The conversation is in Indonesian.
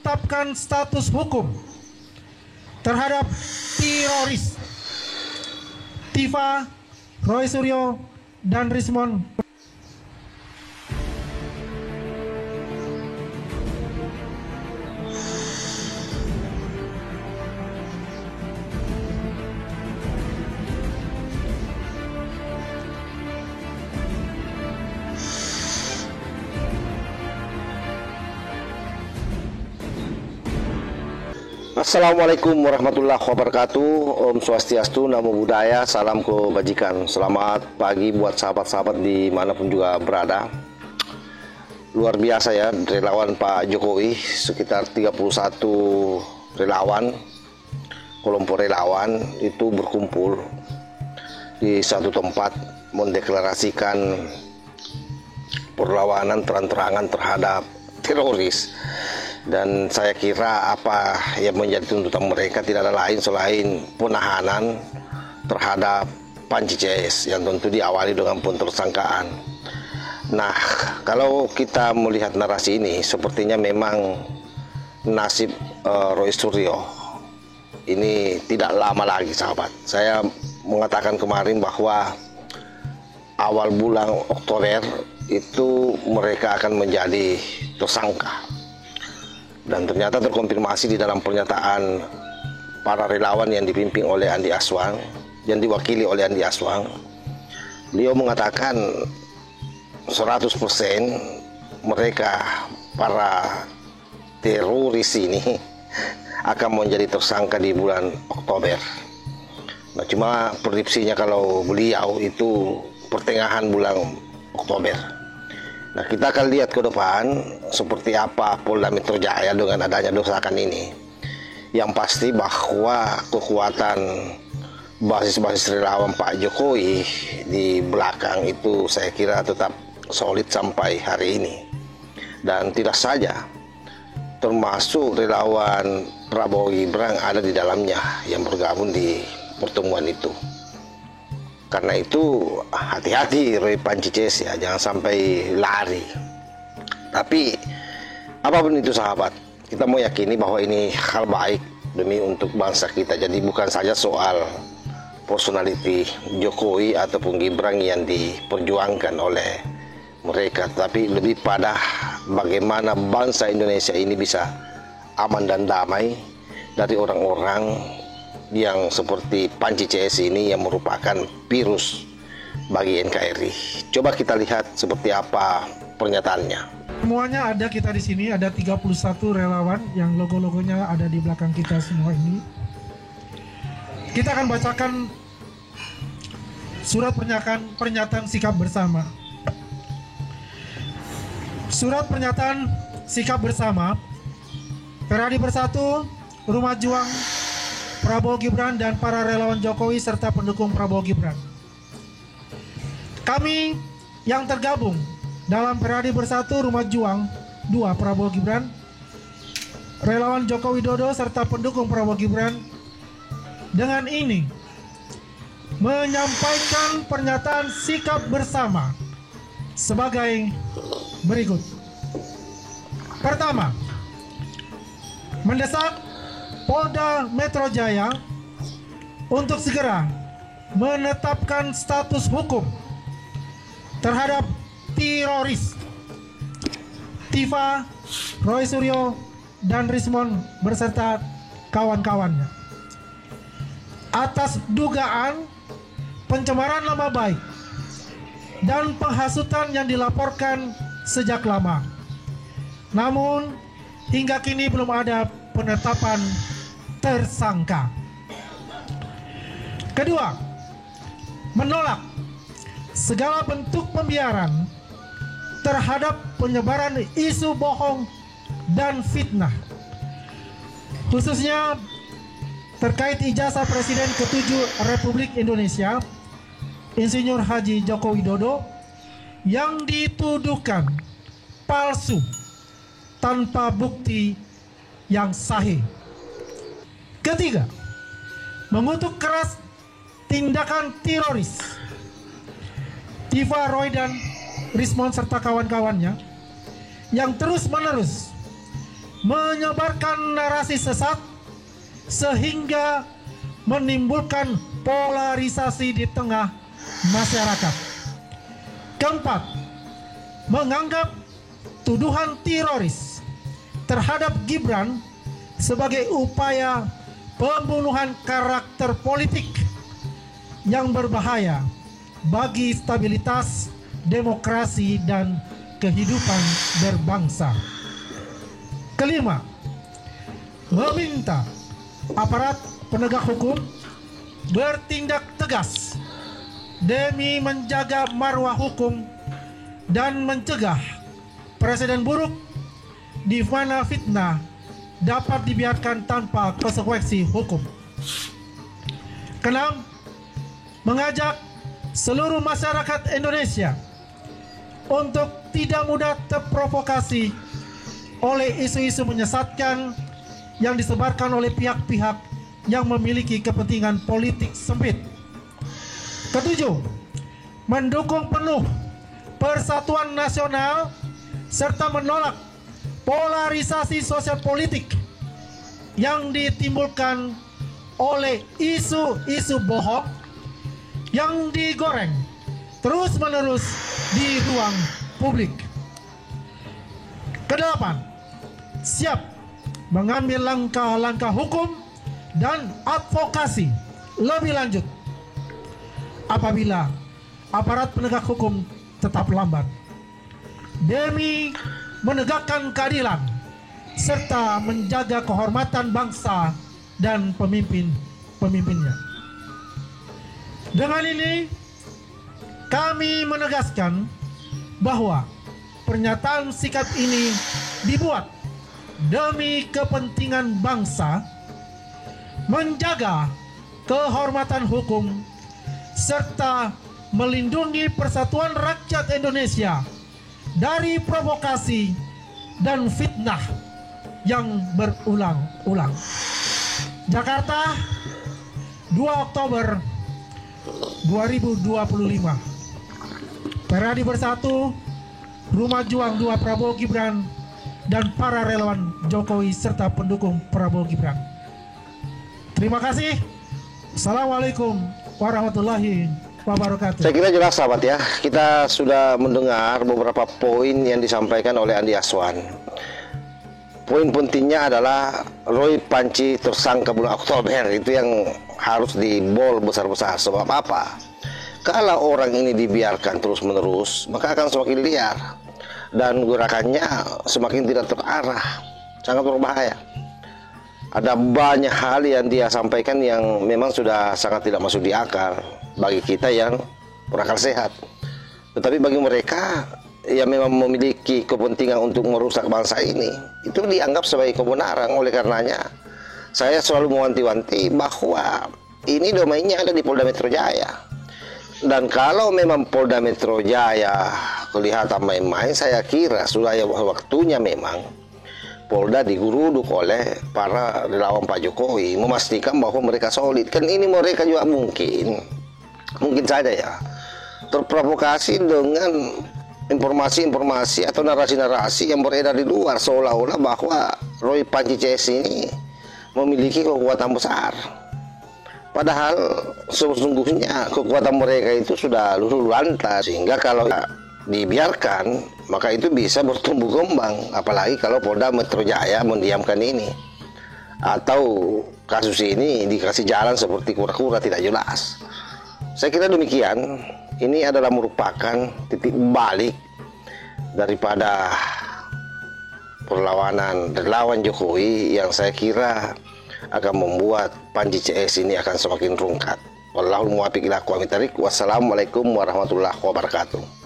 menetapkan status hukum terhadap teroris Tiva, Roy Suryo, dan Rismond. Assalamualaikum warahmatullahi wabarakatuh. Om Swastiastu, Namo Buddhaya, salam kebajikan. Selamat pagi buat sahabat-sahabat dimanapun juga berada. Luar biasa ya, relawan Pak Jokowi, sekitar 31 relawan, kelompok relawan itu berkumpul di satu tempat mendeklarasikan perlawanan terang-terangan terhadap teroris. Dan saya kira apa yang menjadi tuntutan mereka tidak ada lain selain penahanan terhadap Panji CS yang tentu diawali dengan pentersangkaan. Nah, kalau kita melihat narasi ini, sepertinya memang nasib Roy Suryo ini tidak lama lagi, sahabat. Saya mengatakan kemarin bahwa awal bulan Oktober itu mereka akan menjadi tersangka. Dan ternyata terkonfirmasi di dalam pernyataan para relawan yang dipimpin oleh Andi Aswang, yang diwakili oleh Andi Aswang. Beliau mengatakan 100% mereka para teroris ini akan menjadi tersangka di bulan Oktober. Nah, cuma prediksinya kalau beliau itu pertengahan bulan Oktober. Nah, kita akan lihat ke depan seperti apa Polda Metro Jaya dengan adanya desakan ini. Yang pasti bahwa kekuatan basis-basis relawan Pak Jokowi di belakang itu saya kira tetap solid sampai hari ini. Dan tidak saja, termasuk relawan Prabowo Gibran ada di dalamnya yang bergabung di pertemuan itu. Karena itu hati-hati Roy Panji CS ya, jangan sampai lari. Tapi apapun itu sahabat, kita mau yakini bahwa ini hal baik demi untuk bangsa kita. Jadi bukan saja soal personality Jokowi ataupun Gibran yang diperjuangkan oleh mereka, tapi lebih pada bagaimana bangsa Indonesia ini bisa aman dan damai dari orang-orang yang seperti Panji CS ini yang merupakan virus bagi NKRI. Coba kita lihat seperti apa pernyataannya. Semuanya ada kita di sini, ada 31 relawan yang logo-logonya ada di belakang kita semua ini. Kita akan bacakan surat pernyataan sikap bersama. Surat pernyataan sikap bersama Peradi Bersatu, Rumah Juang, Prabowo Gibran dan para relawan Jokowi serta pendukung Prabowo Gibran. Kami yang tergabung dalam Peradi Bersatu Rumah Juang 2 Prabowo Gibran, relawan Joko Widodo serta pendukung Prabowo Gibran dengan ini menyampaikan pernyataan sikap bersama sebagai berikut. Pertama, mendesak Polda Metro Jaya untuk segera menetapkan status hukum terhadap teroris Tiva, Roy Suryo, dan Rismond beserta kawan-kawannya atas dugaan pencemaran nama baik dan penghasutan yang dilaporkan sejak lama. Namun hingga kini belum ada penetapan tersangka. Kedua, menolak segala bentuk pembiaran terhadap penyebaran isu bohong dan fitnah, khususnya terkait ijazah Presiden ke-7 Republik Indonesia Insinyur Haji Joko Widodo yang dituduhkan palsu tanpa bukti yang sahih. Ketiga, mengutuk keras tindakan teroris Tiva, Roy, dan Rismond serta kawan-kawannya yang terus-menerus menyebarkan narasi sesat sehingga menimbulkan polarisasi di tengah masyarakat. Keempat, menganggap tuduhan teroris terhadap Gibran sebagai upaya pembunuhan karakter politik yang berbahaya bagi stabilitas demokrasi dan kehidupan berbangsa. Kelima, meminta aparat penegak hukum bertindak tegas demi menjaga marwah hukum dan mencegah presiden buruk di mana fitnah dapat dibiarkan tanpa konsekuensi hukum. Keenam, mengajak seluruh masyarakat Indonesia untuk tidak mudah terprovokasi oleh isu-isu menyesatkan yang disebarkan oleh pihak-pihak yang memiliki kepentingan politik sempit. Ketujuh, mendukung penuh persatuan nasional serta menolak polarisasi sosial politik yang ditimbulkan oleh isu-isu bohong yang digoreng terus-menerus di ruang publik. Kedelapan, siap mengambil langkah-langkah hukum dan advokasi lebih lanjut apabila aparat penegak hukum tetap lambat demi menegakkan keadilan serta menjaga kehormatan bangsa dan pemimpinnya. Dengan ini kami menegaskan bahwa pernyataan sikap ini dibuat demi kepentingan bangsa, menjaga kehormatan hukum, serta melindungi persatuan rakyat Indonesia dari provokasi dan fitnah yang berulang-ulang. Jakarta, 2 Oktober 2025. Peradi Bersatu, Rumah Juang 2 Prabowo Gibran, dan para relawan Jokowi serta pendukung Prabowo Gibran. Terima kasih. Assalamualaikum warahmatullahi wabarakatuh. Saya kira jelas sahabat ya, kita sudah mendengar beberapa poin yang disampaikan oleh Andi Aswan. Poin pentingnya adalah Roy Panci tersangka bulan Oktober, itu yang harus dibol besar-besar. Sebab apa? Kalau orang ini dibiarkan terus-menerus, maka akan semakin liar dan gerakannya semakin tidak terarah, sangat berbahaya. Ada banyak hal yang dia sampaikan yang memang sudah sangat tidak masuk di akal bagi kita yang berakal sehat. Tetapi bagi mereka yang memang memiliki kepentingan untuk merusak bangsa ini, itu dianggap sebagai kebenaran. Oleh karenanya saya selalu mewanti-wanti bahwa ini domainnya ada di Polda Metro Jaya. Dan kalau memang Polda Metro Jaya kelihatan main-main, saya kira sudah waktunya memang Polda digeruduk oleh para relawan Pak Jokowi, memastikan bahwa mereka solid. Kan ini mereka juga mungkin saja ya terprovokasi dengan informasi-informasi atau narasi-narasi yang beredar di luar, seolah-olah bahwa Roy Panci CS ini memiliki kekuatan besar. Padahal sesungguhnya kekuatan mereka itu sudah luluh lantas, sehingga kalau dibiarkan maka itu bisa bertumbuh kembang. Apalagi kalau Polda Metro Jaya mendiamkan ini, atau kasus ini dikasih jalan seperti kura-kura tidak jelas. Saya kira demikian. Ini adalah merupakan titik balik daripada perlawanan relawan Jokowi yang saya kira akan membuat Panji CS ini akan semakin rungkat. Wallahul muwaffiq ila aqwamit thoriq. Wassalamualaikum warahmatullahi wabarakatuh.